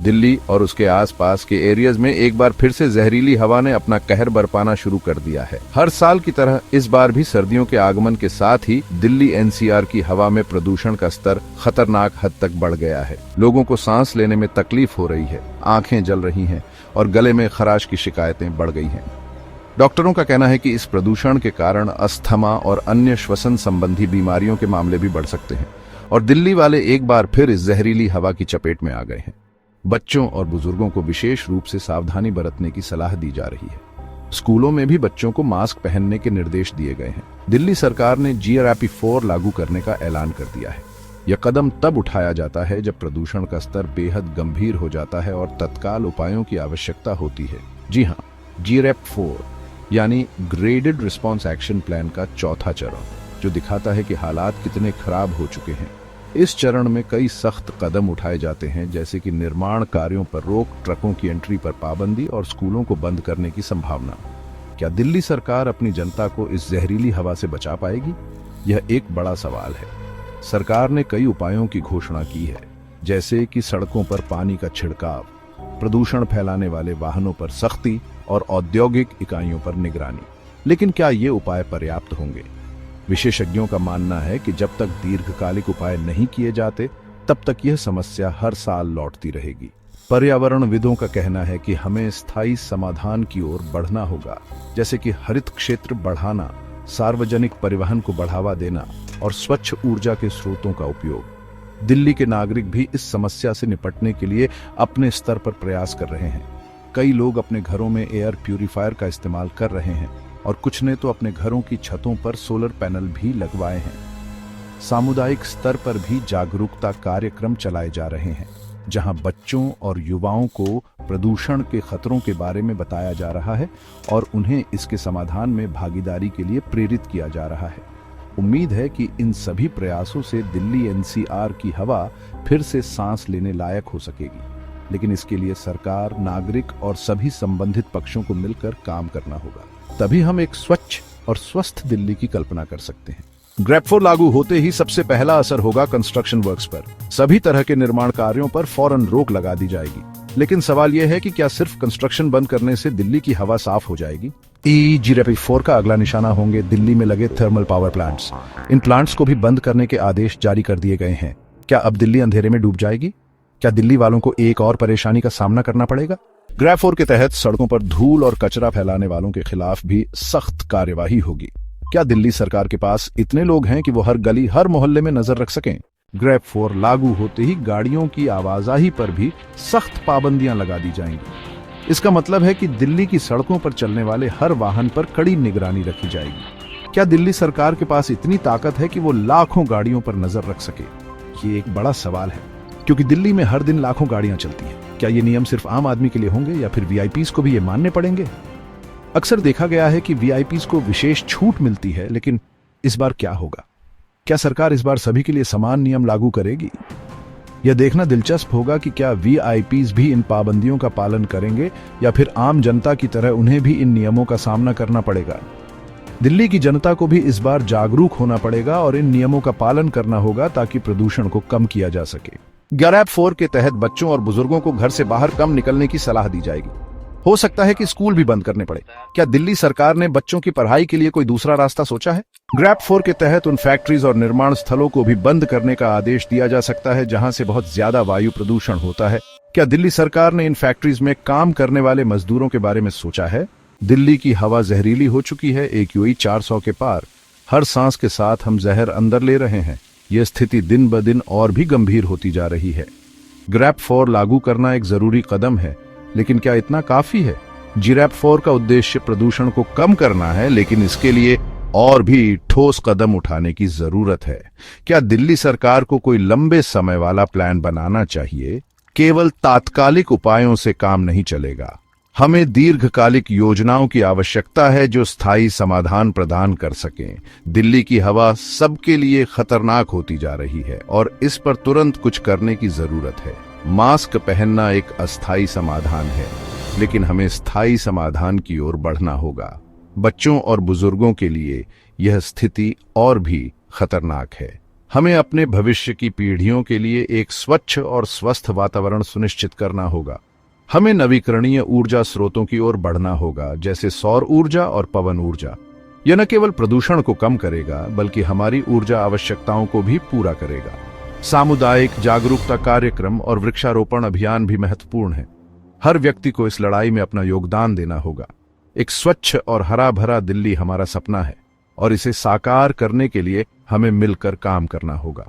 दिल्ली और उसके आसपास के एरियाज में एक बार फिर से जहरीली हवा ने अपना कहर बरपाना शुरू कर दिया है। हर साल की तरह इस बार भी सर्दियों के आगमन के साथ ही दिल्ली एनसीआर की हवा में प्रदूषण का स्तर खतरनाक हद तक बढ़ गया है। लोगों को सांस लेने में तकलीफ हो रही है, आंखें जल रही हैं और गले में खराश की शिकायतें बढ़ गई हैं। डॉक्टरों का कहना है कि इस प्रदूषण के कारण अस्थमा और अन्य श्वसन संबंधी बीमारियों के मामले भी बढ़ सकते हैं और दिल्ली वाले एक बार फिर इस जहरीली हवा की चपेट में आ गए हैं। बच्चों और बुजुर्गों को विशेष रूप से सावधानी बरतने की सलाह दी जा रही है। स्कूलों में भी बच्चों को मास्क पहनने के निर्देश दिए गए हैं। दिल्ली सरकार ने GRAP 4 लागू करने का ऐलान कर दिया है। यह कदम तब उठाया जाता है जब प्रदूषण का स्तर बेहद गंभीर हो जाता है और तत्काल उपायों की आवश्यकता होती है। जी हाँ, GRAP 4 यानी ग्रेडेड रिस्पॉन्स एक्शन प्लान का चौथा चरण, जो दिखाता है कि हालात कितने खराब हो चुके हैं। इस चरण में कई सख्त कदम उठाए जाते हैं, जैसे कि निर्माण कार्यों पर रोक, ट्रकों की एंट्री पर पाबंदी और स्कूलों को बंद करने की संभावना। क्या दिल्ली सरकार अपनी जनता को इस जहरीली हवा से बचा पाएगी? यह एक बड़ा सवाल है। सरकार ने कई उपायों की घोषणा की है, जैसे कि सड़कों पर पानी का छिड़काव, प्रदूषण फैलाने वाले वाहनों पर सख्ती और औद्योगिक इकाइयों पर निगरानी। लेकिन क्या ये उपाय पर्याप्त होंगे? विशेषज्ञों का मानना है कि जब तक दीर्घकालिक उपाय नहीं किए जाते, तब तक यह समस्या हर साल लौटती रहेगी। पर्यावरणविदों का कहना है कि हमें स्थायी समाधान की ओर बढ़ना होगा, जैसे कि हरित क्षेत्र बढ़ाना, सार्वजनिक परिवहन को बढ़ावा देना और स्वच्छ ऊर्जा के स्रोतों का उपयोग। दिल्ली के नागरिक भी इस समस्या से निपटने के लिए अपने स्तर पर प्रयास कर रहे हैं। कई लोग अपने घरों में एयर प्यूरिफायर का इस्तेमाल कर रहे हैं और कुछ ने तो अपने घरों की छतों पर सोलर पैनल भी लगवाए हैं। सामुदायिक स्तर पर भी जागरूकता कार्यक्रम चलाए जा रहे हैं, जहां बच्चों और युवाओं को प्रदूषण के खतरों के बारे में बताया जा रहा है और उन्हें इसके समाधान में भागीदारी के लिए प्रेरित किया जा रहा है। उम्मीद है कि इन सभी प्रयासों से दिल्ली एनसीआर की हवा फिर से सांस लेने लायक हो सकेगी, लेकिन इसके लिए सरकार, नागरिक और सभी संबंधित पक्षों को मिलकर काम करना होगा। तभी हम एक स्वच्छ और स्वस्थ दिल्ली की कल्पना कर सकते हैं। GRAP 4 लागू होते ही सबसे पहला असर होगा कंस्ट्रक्शन वर्क्स पर। सभी तरह के निर्माण कार्यों पर फौरन रोक लगा दी जाएगी। लेकिन सवाल यह है कि क्या सिर्फ कंस्ट्रक्शन बंद करने से दिल्ली की हवा साफ हो जाएगी? GRAP 4 का अगला निशाना होंगे दिल्ली में लगे thermal power plants. In plants को भी बंद करने के आदेश जारी कर दिए गए हैं। क्या अब दिल्ली अंधेरे में डूब जाएगी? क्या दिल्ली वालों को एक और परेशानी का सामना करना पड़ेगा? GRAP 4 के तहत सड़कों पर धूल और कचरा फैलाने वालों के खिलाफ भी सख्त कार्यवाही होगी। क्या दिल्ली सरकार के पास इतने लोग हैं कि वो हर गली, हर मोहल्ले में नजर रख सकें? GRAP 4 लागू होते ही गाड़ियों की आवाजाही पर भी सख्त पाबंदियां लगा दी जाएंगी। इसका मतलब है कि दिल्ली की सड़कों पर चलने वाले हर वाहन पर कड़ी निगरानी रखी जाएगी। क्या दिल्ली सरकार के पास इतनी ताकत है कि वो लाखों गाड़ियों पर नजर रख सके? ये एक बड़ा सवाल है, क्योंकि दिल्ली में हर दिन लाखों गाड़ियां चलती हैं। क्या ये नियम सिर्फ आम आदमी के लिए होंगे या फिर VIPs को भी ये मानने पड़ेंगे? अक्सर देखा गया है कि VIPs को विशेष छूट मिलती है, लेकिन इस बार क्या होगा? क्या सरकार इस बार सभी के लिए समान नियम लागू करेगी? यह देखना दिलचस्प होगा कि क्या VIPs भी इन पाबंदियों का पालन करेंगे या फिर आम जनता की तरह उन्हें भी इन नियमों का सामना करना पड़ेगा। दिल्ली की जनता को भी इस बार जागरूक होना पड़ेगा और इन नियमों का पालन करना होगा ताकि प्रदूषण को कम किया जा सके। GRAP 4 के तहत बच्चों और बुजुर्गों को घर से बाहर कम निकलने की सलाह दी जाएगी। हो सकता है कि स्कूल भी बंद करने पड़े। क्या दिल्ली सरकार ने बच्चों की पढ़ाई के लिए कोई दूसरा रास्ता सोचा है? GRAP 4 के तहत उन फैक्ट्रीज और निर्माण स्थलों को भी बंद करने का आदेश दिया जा सकता है जहां से बहुत ज्यादा वायु प्रदूषण होता है। क्या दिल्ली सरकार ने इन फैक्ट्रीज में काम करने वाले मजदूरों के बारे में सोचा है? दिल्ली की हवा जहरीली हो चुकी है, AQI 400 के पार। हर सांस के साथ हम जहर अंदर ले रहे हैं। यह स्थिति दिन ब दिन और भी गंभीर होती जा रही है। GRAP 4 लागू करना एक जरूरी कदम है, लेकिन क्या इतना काफी है? GRAP 4 का उद्देश्य प्रदूषण को कम करना है, लेकिन इसके लिए और भी ठोस कदम उठाने की जरूरत है। क्या दिल्ली सरकार को कोई लंबे समय वाला प्लान बनाना चाहिए? केवल तात्कालिक उपायों से काम नहीं चलेगा। हमें दीर्घकालिक योजनाओं की आवश्यकता है जो स्थायी समाधान प्रदान कर सकें। दिल्ली की हवा सबके लिए खतरनाक होती जा रही है और इस पर तुरंत कुछ करने की जरूरत है। मास्क पहनना एक अस्थायी समाधान है, लेकिन हमें स्थायी समाधान की ओर बढ़ना होगा। बच्चों और बुजुर्गों के लिए यह स्थिति और भी खतरनाक है। हमें अपने भविष्य की पीढ़ियों के लिए एक स्वच्छ और स्वस्थ वातावरण सुनिश्चित करना होगा। हमें नवीकरणीय ऊर्जा स्रोतों की ओर बढ़ना होगा, जैसे सौर ऊर्जा और पवन ऊर्जा। यह न केवल प्रदूषण को कम करेगा, बल्कि हमारी ऊर्जा आवश्यकताओं को भी पूरा करेगा। सामुदायिक जागरूकता कार्यक्रम और वृक्षारोपण अभियान भी महत्वपूर्ण है। हर व्यक्ति को इस लड़ाई में अपना योगदान देना होगा। एक स्वच्छ और हरा भरा दिल्ली हमारा सपना है, और इसे साकार करने के लिए हमें मिलकर काम करना होगा।